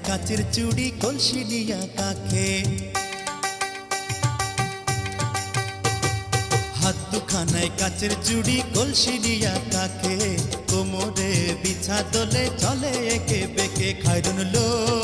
কাচের চুড়ি কলসি নিয়া কাকে, হাত দুখানায় কাচের চুড়ি কলসি নিয়া কাকে, কোমরে বিছা দোলে চলে একে বেকে খায়রুন লো।